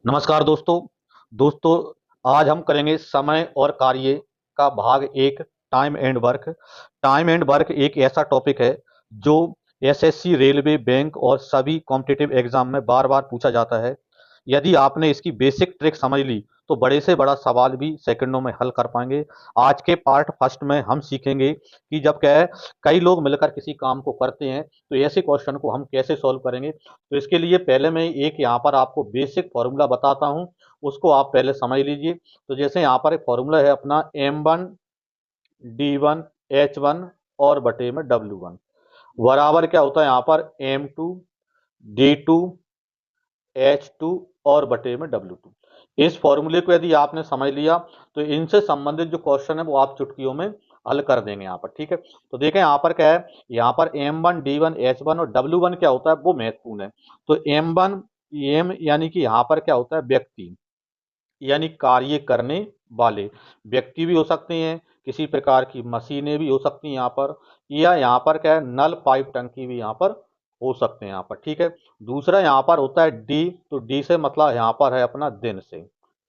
नमस्कार दोस्तों। दोस्तों, आज हम करेंगे समय और कार्य का भाग एक, time and work. Time and work एक ऐसा टॉपिक है जो एसएससी, रेलवे, बैंक और सभी कॉम्पिटिटिव एग्जाम में बार बार पूछा जाता है। यदि आपने इसकी बेसिक ट्रिक समझ ली तो बड़े से बड़ा सवाल भी सेकंडों में हल कर पाएंगे। आज के पार्ट फर्स्ट में हम सीखेंगे कि जब क्या है, कई लोग मिलकर किसी काम को करते हैं तो ऐसे क्वेश्चन को हम कैसे सॉल्व करेंगे। तो इसके लिए पहले मैं एक यहाँ पर आपको बेसिक फॉर्मूला बताता हूँ, उसको आप पहले समझ लीजिए। तो जैसे यहाँ पर एक फॉर्मूला है अपना M1 D1 H1 और बटे में W1 बराबर क्या होता है यहाँ पर M2 D2 H2 और बटे में W2। इस फॉर्मूले को यदि आपने समझ लिया तो इनसे संबंधित जो क्वेश्चन है वो आप चुटकियों में हल कर देंगे यहाँ पर। ठीक है, तो देखें यहाँ पर क्या है, यहाँ पर M1 D1 H1 और W1 क्या होता है वो महत्वपूर्ण है। तो M यानी कि यहाँ पर क्या होता है, व्यक्ति यानी कार्य करने वाले। व्यक्ति भी हो सकते हैं, किसी प्रकार की मशीनें भी हो सकती हैं यहाँ पर, या यहाँ पर क्या है, नल पाइप टंकी भी यहाँ पर हो सकते हैं यहाँ पर। ठीक है, दूसरा यहाँ पर होता है डी, तो डी से मतलब यहाँ पर है अपना दिन से।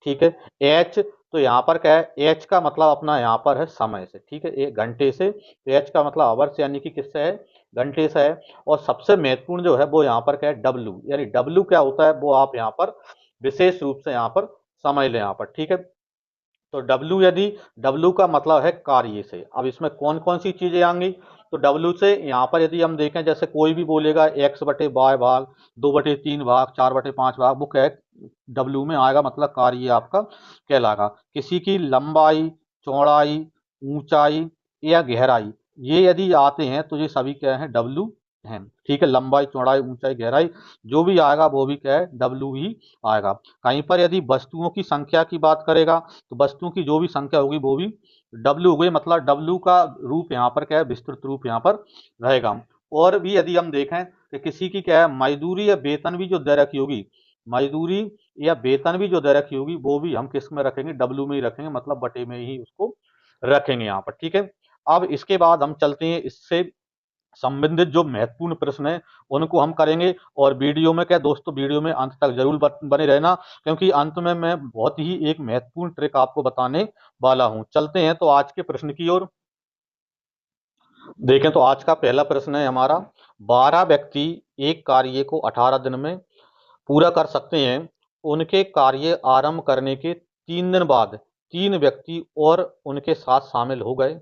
ठीक है, एच, तो यहाँ पर क्या है, एच का मतलब अपना यहाँ पर है समय से। ठीक है, एक घंटे से, तो एच का मतलब आवर्स यानी कि किससे है, घंटे से है। और सबसे महत्वपूर्ण जो है वो यहाँ पर क्या है, डब्ल्यू, यानी डब्ल्यू क्या होता है वो आप यहाँ पर विशेष रूप से यहाँ पर समझ लें यहाँ पर। ठीक है, तो W, यदि W का मतलब है कार्य से, अब इसमें कौन कौन सी चीजें आएंगी, तो W से यहाँ पर यदि हम देखें, जैसे कोई भी बोलेगा x बटे वाई भाग, 2/3 भाग, 4/5 भाग, वो क्या है, W में आएगा, मतलब कार्य आपका कहलाएगा। किसी की लंबाई, चौड़ाई, ऊंचाई या गहराई, ये यदि आते हैं तो ये सभी क्या है, W हैं। ठीक है, लंबाई, चौड़ाई, ऊंचाई, गहराई जो भी आएगा वो भी क्या है, W ही आएगा। कहीं पर यदि वस्तुओं की संख्या की बात करेगा तो वस्तुओं की जो भी संख्या होगी वो भी W हो गई, मतलब W का रूप यहाँ पर क्या है, विस्तृत रूप यहाँ पर रहेगा। और भी यदि हम देखें कि किसी की क्या है, मजदूरी या वेतन भी जो दे रखी होगी, मजदूरी या वेतन भी जो दे रखी होगी वो भी हम किस में रखेंगे, W में ही रखेंगे, मतलब बटे में ही उसको रखेंगे यहाँ पर। ठीक है, अब इसके बाद हम चलते हैं इससे संबंधित जो महत्वपूर्ण प्रश्न है उनको हम करेंगे। और वीडियो में क्या दोस्तों, वीडियो में अंत तक जरूर बने रहना, क्योंकि अंत में मैं बहुत ही एक महत्वपूर्ण ट्रिक आपको बताने वाला हूं। चलते हैं तो आज के प्रश्न की ओर। देखें तो आज का पहला प्रश्न है हमारा, 12 व्यक्ति एक कार्य को 18 दिन में पूरा कर सकते हैं। उनके कार्य आरंभ करने के 3 दिन बाद 3 व्यक्ति और उनके साथ शामिल हो गए।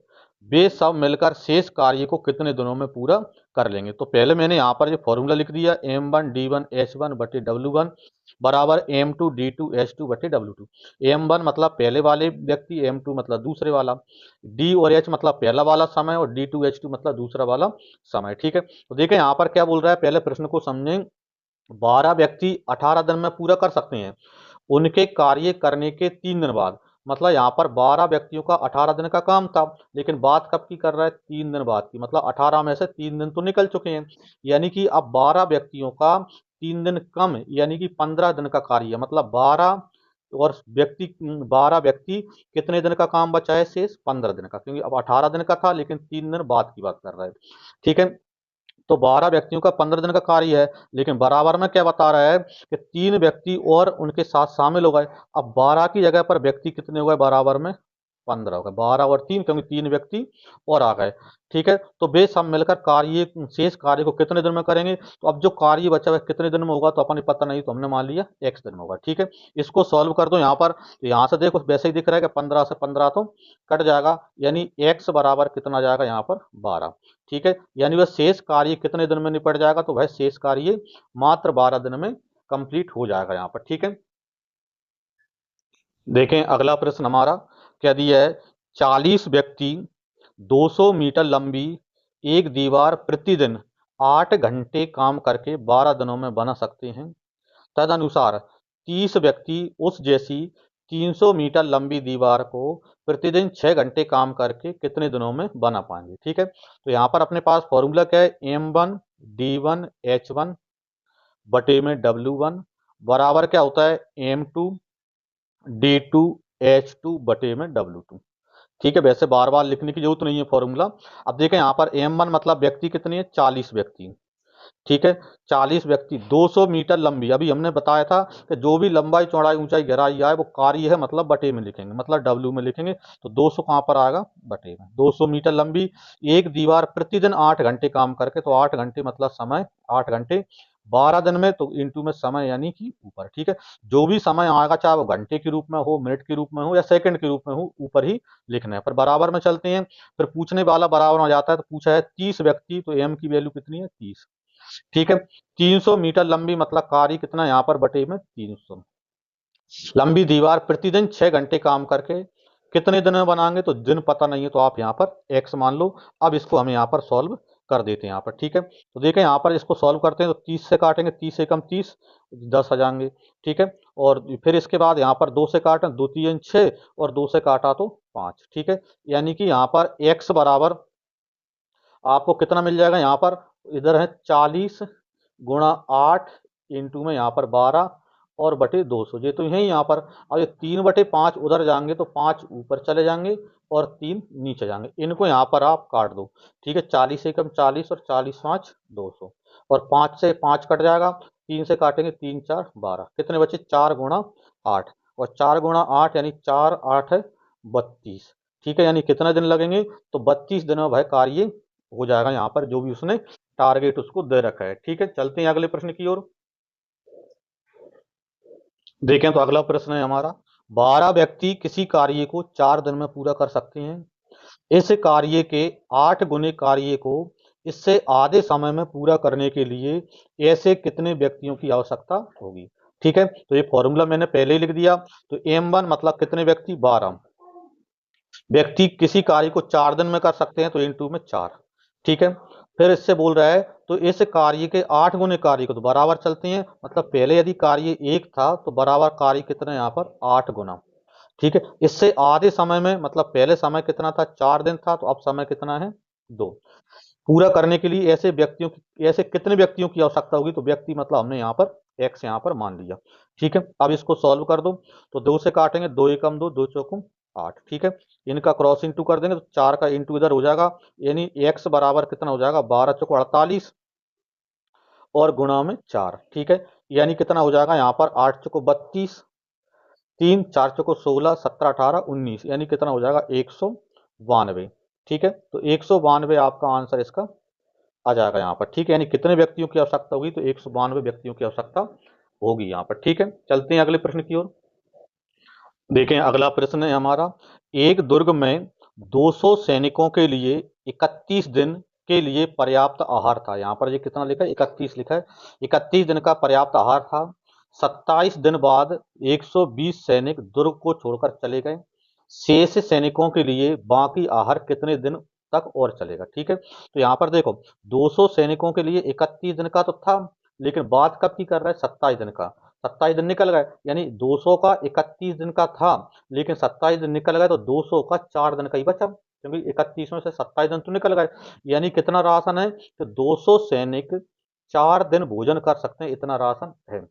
वे सब मिलकर शेष कार्य को कितने दिनों में पूरा कर लेंगे। तो पहले मैंने यहाँ पर ये फॉर्मूला लिख दिया, M1 D1 H1 बटे W1 बराबर M2 D2 H2 बटे W2। M1 मतलब पहले वाले व्यक्ति, M2 मतलब दूसरे वाला, D और H मतलब पहला वाला समय और D2 H2 मतलब दूसरा वाला समय। ठीक है, तो देखें यहाँ पर क्या बोल रहा है, पहले प्रश्न को समझें। 12 व्यक्ति 18 दिन में पूरा कर सकते हैं, उनके कार्य करने के 3 दिन बाद, मतलब यहाँ पर 12 व्यक्तियों का 18 दिन का काम था, लेकिन बात कब की कर रहा है, 3 दिन बाद की, मतलब 18 में से 3 दिन तो निकल चुके हैं, यानी कि अब 12 व्यक्तियों का 3 दिन कम, यानी कि 15 दिन का कार्य है। मतलब 12 व्यक्ति कितने दिन का काम बचा है, शेष 15 दिन का, क्योंकि अब 18 दिन का था लेकिन 3 दिन बाद की बात कर रहा है। ठीक है, तो 12 व्यक्तियों का 15 दिन का कार्य है, लेकिन बराबर में क्या बता रहा है कि 3 व्यक्ति और उनके साथ शामिल हो गए। अब 12 की जगह पर व्यक्ति कितने हो गए, बराबर में 15 हो गए, 12 और 3, क्योंकि 3 व्यक्ति और आ गए। ठीक है, तो वे सब मिलकर कार्य, शेष कार्य को कितने दिन में करेंगे। तो अब जो कार्य बचा हुआ है कितने दिन में होगा तो अपन पता नहीं, तो हमने मान लिया x दिन में होगा। ठीक है, इसको सॉल्व कर दो यहाँ पर, तो यहाँ से देखो वैसे ही दिख रहा है कि 15 से 15 तो कट जाएगा, यानी x बराबर कितना जाएगा यहाँ पर, 12। ठीक है, यानी वह शेष कार्य कितने दिन में निपट जाएगा, तो वह शेष कार्य मात्र 12 दिन में कंप्लीट हो जाएगा यहाँ पर। ठीक है, देखें अगला प्रश्न हमारा क्या दिया है, 40 व्यक्ति 200 मीटर लंबी एक दीवार प्रतिदिन 8 घंटे काम करके 12 दिनों में बना सकते हैं। तदनुसार 30 व्यक्ति उस जैसी 300 मीटर लंबी दीवार को प्रतिदिन 6 घंटे काम करके कितने दिनों में बना पाएंगे। ठीक है, तो यहाँ पर अपने पास फॉर्मूला क्या है, M1 D1 H1 बटे में W1 बराबर क्या होता है, M2 D2 H2 बटे में W2। ठीक है, वैसे बार बार लिखने की जरूरत नहीं है फॉर्मूला। अब देखें यहाँ पर M1 मतलब व्यक्ति कितने हैं, 40 व्यक्ति, ठीक है। 40 व्यक्ति 200 मीटर लंबी, अभी हमने बताया था कि जो भी लंबाई चौड़ाई ऊंचाई गहराई आए वो कार्य है मतलब बटे में लिखेंगे, मतलब डब्ल्यू में लिखेंगे। तो 200 कहाँ पर आएगा, बटे में। 200 मीटर लंबी एक दीवार प्रतिदिन 8 घंटे काम करके, तो 8 घंटे मतलब समय 8 घंटे 12 दिन में, तो इंटू में समय यानी कि ऊपर। ठीक है, जो भी समय आएगा चाहे वो घंटे के रूप में हो, मिनट के रूप में हो या सेकंड के रूप में हो, ऊपर ही लिखना है। पर बराबर में चलते हैं, फिर पूछने वाला बराबर में जाता है, तो पूछा है 30 व्यक्ति, तो एम की वैल्यू कितनी है, 30। ठीक है, 300 मीटर लंबी मतलब कार्य कितना यहाँ पर बटे में 300। लंबी दीवार प्रतिदिन 6 घंटे काम करके कितने दिन में बनाएंगे, तो दिन पता नहीं है तो आप यहाँ पर एक्स मान लो। अब इसको हम यहाँ पर सॉल्व कर देते हैं यहाँ पर। ठीक है, तो देखें यहाँ पर इसको सॉल्व करते हैं, तो 30 से काटेंगे, 30 से कम 30, 10 आ जाएंगे। ठीक है, और फिर इसके बाद यहाँ पर 2 से काटें, 2 3 6 और 2 से काटा तो 5। ठीक है, यानी कि यहाँ पर एक्स बराबर आपको कितना मिल जाएगा, यहाँ पर इधर है 40 गुणा 8 इंटू में यहाँ पर 12 और बटे 200, ये तो यही यहाँ पर। अब ये 3/5 उधर जाएंगे तो 5 ऊपर चले जाएंगे और 3 नीचे जाएंगे, इनको यहाँ पर आप काट दो। ठीक है, 40 एकम 40 और 40 5 200, और 5 से 5 कट जाएगा, 3 से काटेंगे, 3 4 12, कितने बचे 4 गुणा 8, और 4 गुणा 8 यानी 4 8 है 32। ठीक है, यानी कितना दिन लगेंगे, तो 32 दिन में भाई कार्य हो जाएगा यहाँ पर, जो भी उसने टारगेट उसको दे रखा है। ठीक है, चलते हैं अगले प्रश्न की ओर। देखें तो अगला प्रश्न है हमारा, 12 व्यक्ति किसी कार्य को 4 दिन में पूरा कर सकते हैं। इस कार्य के 8 गुने कार्य को इससे आधे समय में पूरा करने के लिए ऐसे कितने व्यक्तियों की आवश्यकता होगी। ठीक है, तो ये फॉर्मूला मैंने पहले ही लिख दिया। तो M1 मतलब कितने व्यक्ति, 12 व्यक्ति किसी कार्य को 4 दिन में कर सकते हैं, तो इंटू में 4। ठीक है, फिर इससे बोल रहा है, तो इस कार्य के 8 गुने कार्य को, तो बराबर चलते हैं, मतलब पहले यदि कार्य 1 था तो बराबर कार्य कितना है यहाँ पर 8 गुना। ठीक है, इससे आधे समय में, मतलब पहले समय कितना था 4 दिन था, तो अब समय कितना है 2। पूरा करने के लिए ऐसे कितने व्यक्तियों की आवश्यकता होगी, तो व्यक्ति मतलब हमने यहाँ पर एक्स यहाँ पर मान लिया। ठीक है, अब इसको सॉल्व कर दो, तो 2 से काटेंगे, 2 एकम 2, 2 चौकुम 8। ठीक है, इनका क्रॉस इंटू कर देंगे, तो 4 का इंटू इधर हो जाएगा, यानी एक्स बराबर कितना हो जाएगा 12 चौको 48 और गुणा में 4। ठीक है, यानी कितना हो जाएगा यहाँ पर 8 चौको 32, 3 4 चौको 16, 17 18 19, यानी कितना हो जाएगा 192। ठीक है, तो 192 आपका आंसर इसका आ जाएगा यहाँ पर। ठीक है, यानी कितने व्यक्तियों की आवश्यकता होगी, तो 192 व्यक्तियों की आवश्यकता होगी यहाँ पर। ठीक है, चलते हैं अगले प्रश्न की ओर। देखें अगला प्रश्न है हमारा, एक दुर्ग में 200 सैनिकों के लिए 31 दिन के लिए पर्याप्त आहार था। यहाँ पर ये कितना लिखा है, 31 लिखा है, 31 दिन का पर्याप्त आहार था। 27 दिन बाद 120 सैनिक दुर्ग को छोड़कर चले गए। शेष सैनिकों के लिए बाकी आहार कितने दिन तक और चलेगा। ठीक है, तो यहाँ पर देखो 200 सैनिकों के लिए 31 दिन का तो था, लेकिन बात कब की कर रहा है, 27 दिन का। 27 दिन निकल गए, यानी 200 का 31 दिन का था, लेकिन 27 दिन निकल गए, तो 200 का 4 दिन का ही बचा, क्योंकि 31 में से 27 दिन तो निकल गए। यानी कितना राशन है, तो 200 सैनिक 4 दिन भोजन कर सकते हैं, इतना राशन है।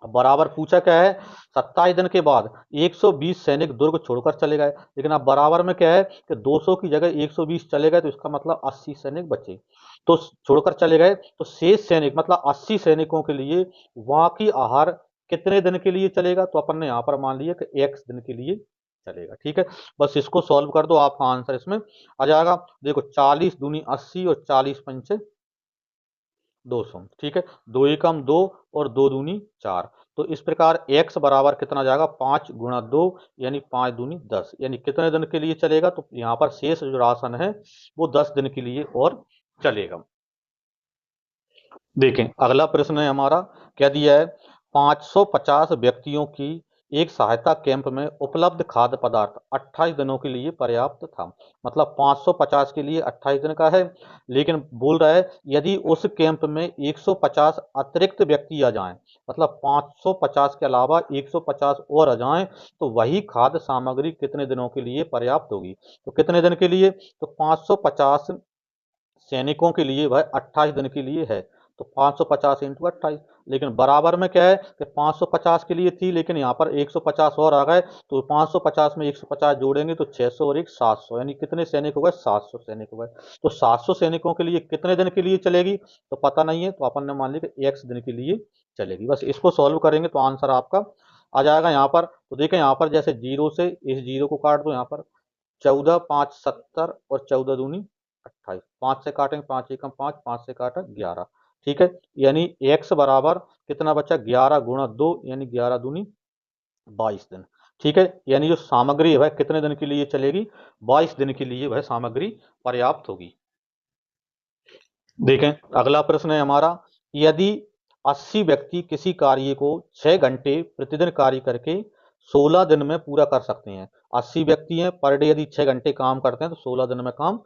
अब बराबर पूछा क्या है, 27 दिन के बाद 120 सैनिक दुर्ग छोड़कर चले गए, लेकिन अब बराबर में क्या है कि 200 की जगह 120 चले गए, तो इसका मतलब 80 सैनिक बचे, तो छोड़कर चले गए। तो शेष सैनिक मतलब 80 सैनिकों के लिए वहां की आहार कितने दिन के लिए चलेगा, तो अपन ने यहाँ पर मान लिया कि x दिन के लिए चलेगा। ठीक है, बस इसको सॉल्व कर दो, आपका आंसर इसमें आ जाएगा। देखो 40 दूनी 80 और 40 पंचे 200। ठीक है, 2 एकम 2 और 2 दूनी 4, तो इस प्रकार x बराबर कितना जाएगा 5 गुणा 2, यानी 5 दूनी 10, यानी कितने दिन के लिए चलेगा, तो यहाँ पर शेष जो राशन है वो 10 दिन के लिए और चलेगा। देखें अगला प्रश्न है हमारा, क्या दिया है, 550 व्यक्तियों की एक सहायता कैंप में उपलब्ध खाद्य पदार्थ 28 दिनों के लिए पर्याप्त था। मतलब 550 के लिए 28 दिन का है, लेकिन बोल रहा है यदि उस कैंप में 150 अतिरिक्त व्यक्ति आ जाएं, मतलब 550 के अलावा 150 और आ जाएं, तो वही खाद्य सामग्री कितने दिनों के लिए पर्याप्त होगी। तो कितने दिन के लिए, तो 550 सैनिकों के लिए वह 28 दिन के लिए है, तो 550 इंटू 28। लेकिन बराबर में क्या है कि 550 के लिए थी, लेकिन यहाँ पर 150 और आ गए, तो 550 में 150 जोड़ेंगे तो 600 और एक 700, यानी कितने सैनिक हो गए? 700 सैनिक हो गए। तो 700 सैनिकों के लिए कितने दिन के लिए चलेगी तो पता नहीं है, तो अपन ने मान लिया कि x दिन के लिए चलेगी। बस इसको सॉल्व करेंगे तो आंसर आपका आ जाएगा यहाँ पर। तो देखें यहाँ पर जैसे जीरो से इस जीरो को काट दो, यहाँ पर 14 5 70 और 14 दूनी 28, 5 से काटेंगे 5 एकम 5, 5 से काटा 11। ठीक है, यानी x बराबर कितना बचा? 11 गुणा 2, यानी 11 दूनी 22 दिन। ठीक है, यानी जो सामग्री है वह कितने दिन के लिए चलेगी? 22 दिन के लिए वह सामग्री पर्याप्त होगी। देखें अगला प्रश्न है हमारा, यदि 80 व्यक्ति किसी कार्य को 6 घंटे प्रतिदिन कार्य करके 16 दिन में पूरा कर सकते हैं। 80 व्यक्ति हैं, पर डे यदि 6 घंटे काम करते हैं तो 16 दिन में काम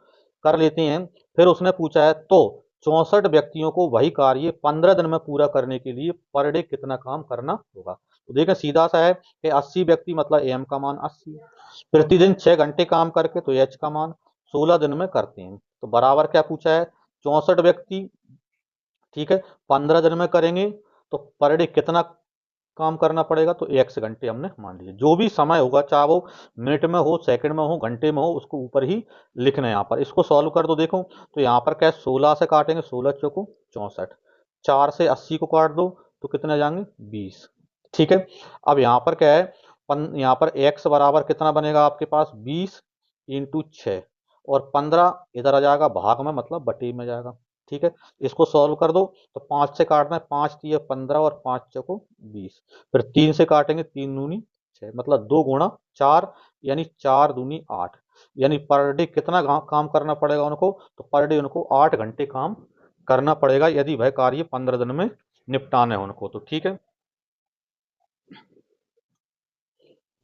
कर लेते हैं। फिर उसने पूछा है तो 64 व्यक्तियों को वही कार्य 15 दिन में पूरा करने के लिए पर डे कितना काम करना होगा। तो देखें सीधा सा है कि 80 व्यक्ति मतलब एम का मान 80, प्रतिदिन 6 घंटे काम करके तो एच का मान 16 दिन में करते हैं। तो बराबर क्या पूछा है? 64 व्यक्ति, ठीक है, 15 दिन में करेंगे तो पर डे कितना काम करना पड़ेगा? तो x घंटे हमने मान लीजिए। जो भी समय होगा, चाहे वो मिनट में हो, सेकंड में हो, घंटे में हो, उसको ऊपर ही लिखना है यहाँ पर। इसको सॉल्व कर दो। देखो तो यहाँ पर क्या है, 16 से काटेंगे, 16 चौको 64, 4 से 80 को काट दो तो कितने जाएंगे? 20। ठीक है, अब यहाँ पर क्या है, यहाँ पर x बराबर कितना बनेगा आपके पास? 20 इंटू 6 और 15 इधर आ जाएगा भाग में, मतलब बटी में जाएगा। ठीक है, इसको सॉल्व कर दो तो 5 से काटना है, 5 दिए 15 और 5 चौको 20। फिर 3 से काटेंगे, 3 दूनी 6, मतलब 2 गुणा 4, यानी 4 दूनी 8। यानी पर डे कितना काम करना पड़ेगा उनको? तो पर डे उनको 8 घंटे काम करना पड़ेगा, यदि वह कार्य 15 दिन में निपटाना है उनको तो। ठीक है,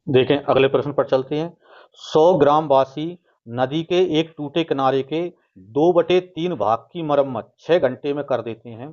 देखें अगले प्रश्न पर चलते हैं। 100 ग्रामवासी नदी के एक टूटे किनारे के 2/3 भाग की मरम्मत 6 घंटे में कर देते हैं।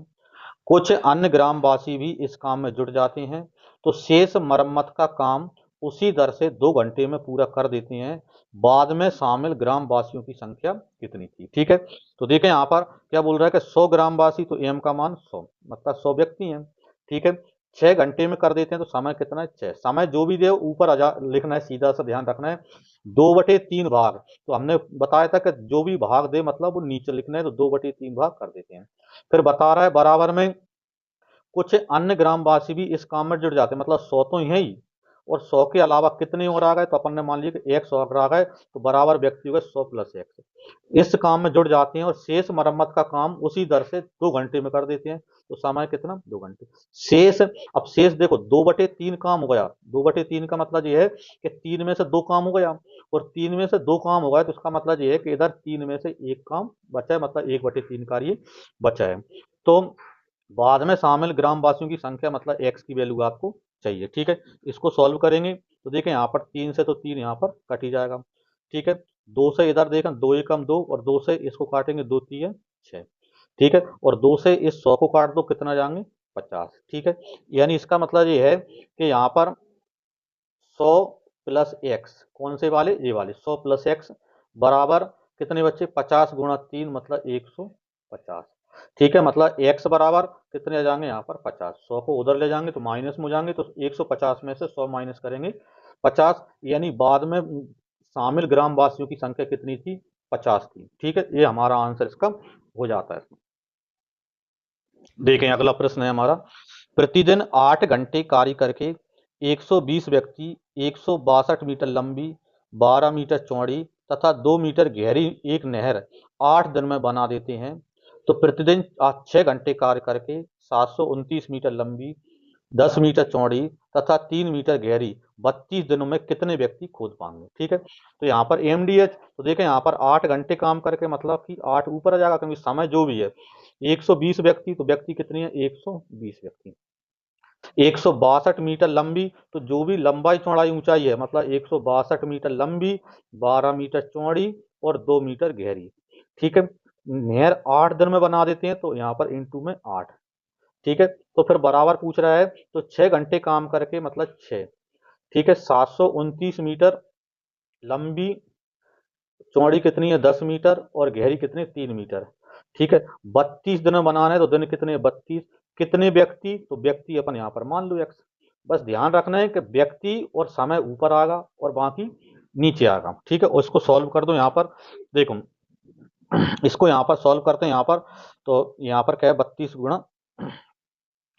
कुछ अन्य ग्रामवासी भी इस काम में जुट जाते हैं, तो शेष मरम्मत का काम उसी दर से 2 घंटे में पूरा कर देते हैं। बाद में शामिल ग्रामवासियों की संख्या कितनी थी? ठीक है, तो देखें यहाँ पर क्या बोल रहा है कि 100 ग्रामवासी, तो एम का मान 100, मतलब 100 व्यक्ति हैं। ठीक है, 6 घंटे में कर देते हैं, तो समय कितना है? 6। समय जो भी दे ऊपर लिखना है, सीधा सा ध्यान रखना है। 2/3 भाग, तो हमने बताया था कि जो भी भाग दे मतलब वो नीचे लिखना है, तो 2/3 भाग कर देते हैं। फिर बता रहा है बराबर में कुछ अन्य ग्रामवासी भी इस काम में जुड़ जाते हैं, मतलब 100 तो है ही, और 100 के अलावा कितने और आ गए? तो अपन ने मान लिया कि 100 अगर आ गए तो बराबर व्यक्ति हो गए 100 प्लस 100, इस काम में जुड़ जाते हैं और शेष मरम्मत का काम उसी दर से 2 घंटे में कर देते हैं। तो समय कितना? 2 घंटे। शेष, अब शेष देखो 2/3 काम हो गया, 2/3 का मतलब ये है कि 3 में से 2 काम हो गया, और 3 में से 2 काम हो गया तो इसका मतलब ये है कि इधर 3 में से 1 काम बचा है, मतलब 1/3 कार्य बचा है। तो बाद में शामिल ग्रामवासियों की संख्या मतलब x की वैल्यू आपको चाहिए। ठीक है, इसको सॉल्व करेंगे तो देखें यहाँ पर 3 से तो 3 यहाँ पर कट ही जाएगा। ठीक है, 2 से इधर देखें, 2 एकम 2, और 2 से इसको काटेंगे, 2 3 6। ठीक है, और 2 से इस 100 को काट दो, कितना जाएंगे? 50। ठीक है, यानी इसका मतलब ये है कि यहाँ पर 100 प्लस एक्स, कौन से वाले? ये वाले 100 प्लस एक्स बराबर कितने बच्चे? 50 गुणा 3 मतलब 150। ठीक है, मतलब x बराबर कितने आ जाएंगे यहाँ पर? 50। 100 को उधर ले जाएंगे तो माइनस में हो जाएंगे, तो 150 में से 100 माइनस करेंगे 50, यानी बाद में शामिल ग्रामवासियों की संख्या कितनी थी? 50 थी। ठीक है, ये हमारा आंसर इसका हो जाता है। देखें अगला प्रश्न है हमारा, प्रतिदिन 8 घंटे कार्य करके 120 व्यक्ति 162 मीटर लंबी, 12 मीटर चौड़ी तथा 2 मीटर गहरी एक नहर 8 दिन में बना देते हैं। तो प्रतिदिन 6 घंटे कार्य करके 729 मीटर लंबी, 10 मीटर चौड़ी तथा 3 मीटर गहरी 32 दिनों में कितने व्यक्ति खोद पाएंगे? ठीक है, तो यहाँ पर एमडीएच, तो देखें यहाँ पर 8 घंटे काम करके मतलब कि 8 ऊपर आ जाएगा, क्योंकि समय जो भी है 120 व्यक्ति, तो व्यक्ति कितनी है? 120 व्यक्ति। 162 मीटर लंबी, तो जो भी लंबाई चौड़ाई ऊंचाई है मतलब 162 मीटर लंबी, 12 मीटर चौड़ी और 2 मीटर गहरी। ठीक है, नहर 8 दिन में बना देते हैं, तो यहाँ पर इंटू में 8। ठीक है, तो फिर बराबर पूछ रहा है, तो 6 घंटे काम करके मतलब 6। ठीक है, 729 मीटर लंबी, चौड़ी कितनी है? 10 मीटर, और गहरी कितनी? 3 मीटर। ठीक है। 32 दिन बनाना है तो दिन कितने, 32। कितने व्यक्ति, तो व्यक्ति अपन यहाँ पर मान लो x। बस ध्यान रखना है कि व्यक्ति और समय ऊपर आएगा और बाकी नीचे आएगा। ठीक है, और इसको सॉल्व कर दो यहाँ पर। देखो इसको यहाँ पर सॉल्व करते हैं यहाँ पर। तो यहाँ पर क्या है, 32 गुणा,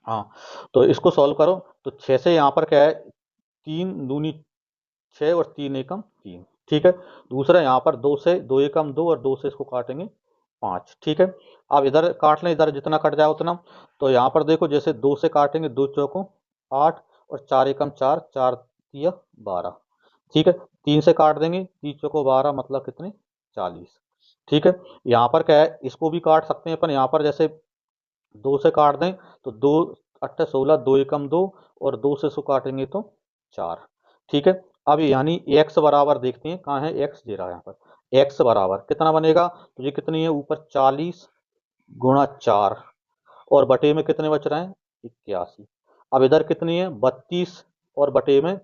हाँ, तो इसको सॉल्व करो तो 6 से यहाँ पर क्या है, 3 दूनी 6 और 3 एकम 3। ठीक है। दूसरा यहाँ पर 2 से 2 एकम 2 और 2 से इसको काटेंगे 5। ठीक है। अब इधर काट लें, इधर जितना कट जाए उतना। तो यहाँ पर देखो जैसे 2 से काटेंगे, 2 चौकों 8 और 4 एकम 4, 4 तिया 12। ठीक है। 3 से काट देंगे, 3 चौकों 12 मतलब कितने, 40। ठीक है। यहाँ पर क्या है, इसको भी काट सकते हैं अपन। यहाँ पर जैसे 2 से काट दें तो 2 8 16, 2 एकम 2 और 2 से इसको काटेंगे तो 4। ठीक है। अब यानी x बराबर देखते हैं कहाँ है, x दे रहा है यहाँ पर। x बराबर कितना बनेगा, तो ये कितनी है ऊपर 40 गुणा 4 और बटे में कितने बच रहे हैं, 81। अब इधर कितनी है, 32 और बटे में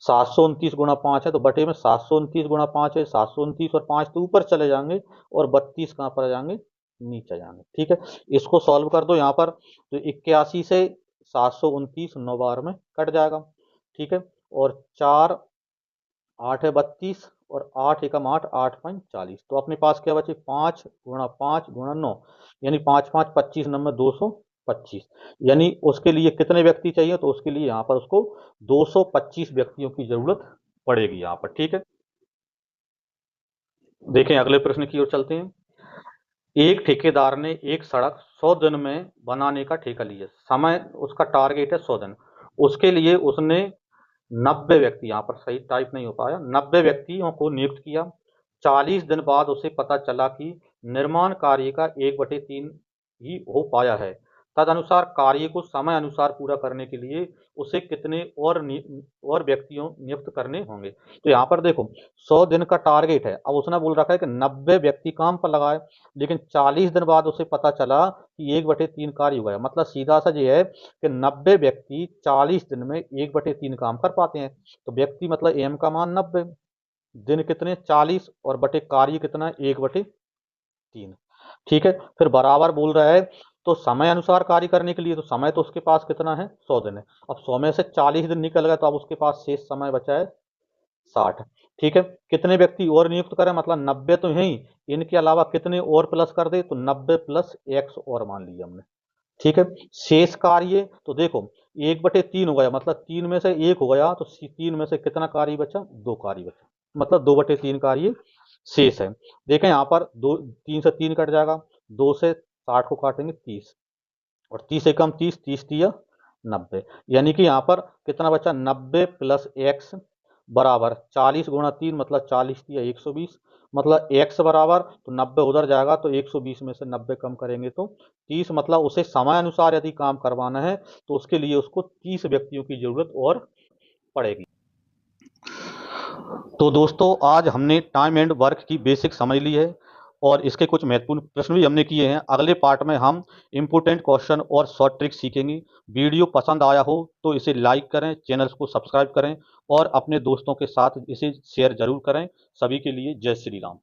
729 गुणा 5 है, तो बटे में 729 गुणा 5 है। 729 और 5 तो ऊपर चले जाएंगे और 32 कहाँ पर आ जाएंगे, नीचे जाएंगे। ठीक है। इसको सॉल्व कर दो यहाँ पर, तो 81 से 729 9 बार में कट जाएगा। ठीक है। और 4 8 है 32 और 8 एकम 8, 8 5 40। तो अपने पास क्या बचे, 5 गुणा 5 गुणा 9, यानी 5 5 25 नंबर 225। यानी उसके लिए कितने व्यक्ति चाहिए, तो उसके लिए यहाँ पर उसको 225 व्यक्तियों की जरूरत पड़ेगी यहाँ पर। ठीक है। देखें अगले प्रश्न की ओर चलते हैं। एक ठेकेदार ने एक सड़क 100 दिन में बनाने का ठेका लिया। समय उसका टारगेट है 100 दिन। उसके लिए उसने 90 व्यक्ति, यहाँ पर सही टाइप नहीं हो पाया, 90 व्यक्तियों को नियुक्त किया। 40 दिन बाद उसे पता चला कि निर्माण कार्य का 1/3 ही हो पाया है। तदनुसार कार्य को समय अनुसार पूरा करने के लिए उसे कितने और व्यक्तियों नियुक्त करने होंगे। तो यहाँ पर देखो 100 दिन का टारगेट है। अब उसने बोल रखा है कि 90 व्यक्ति काम पर लगाए, लेकिन 40 दिन बाद उसे पता चला कि 1/3 कार्य हुआ है। मतलब सीधा सा ये है कि 90 व्यक्ति 40 दिन में 1/3 काम कर पाते हैं। तो व्यक्ति मतलब एम का मान 90, दिन कितने 40 और बटे कार्य कितना है 1/3। ठीक है। फिर बराबर बोल रहा है, तो समय अनुसार कार्य करने के लिए तो समय तो उसके पास कितना है 100 दिन है। अब 100 में से 40 दिन निकल गए तो अब उसके पास शेष समय बचा है 60। ठीक है। कितने व्यक्ति और नियुक्त करें, मतलब 90 तो है ही, इनके अलावा कितने और प्लस कर दे, तो 90 प्लस x और मान लिया हमने। ठीक है। शेष कार्य तो देखो 1/3 हो गया, मतलब 3 में से 1 हो गया, तो 3 में से कितना कार्य बचा, 2 कार्य बचा, मतलब 2/3 कार्य शेष है। देखें यहाँ पर 2 3 से 3 कट जाएगा, 2 से 60 को काटेंगे 30 और 30 से कम 30, 30 तिया 90, यानी कि यहाँ पर कितना बचा 90 प्लस एक्स बराबर 40 गुणा 3 मतलब 40 तिया 120, मतलब x बराबर तो 90 उधर जाएगा तो 120 में से 90 कम करेंगे तो 30, मतलब उसे समय अनुसार यदि काम करवाना है तो उसके लिए उसको 30 व्यक्तियों की जरूरत और पड़ेगी। तो दोस्तों आज हमने टाइम एंड वर्क की बेसिक समझ ली है और इसके कुछ महत्वपूर्ण प्रश्न भी हमने किए हैं। अगले पार्ट में हम इम्पोर्टेंट क्वेश्चन और शॉर्ट ट्रिक सीखेंगे। वीडियो पसंद आया हो तो इसे लाइक करें, चैनल को सब्सक्राइब करें और अपने दोस्तों के साथ इसे शेयर जरूर करें। सभी के लिए जय श्री राम।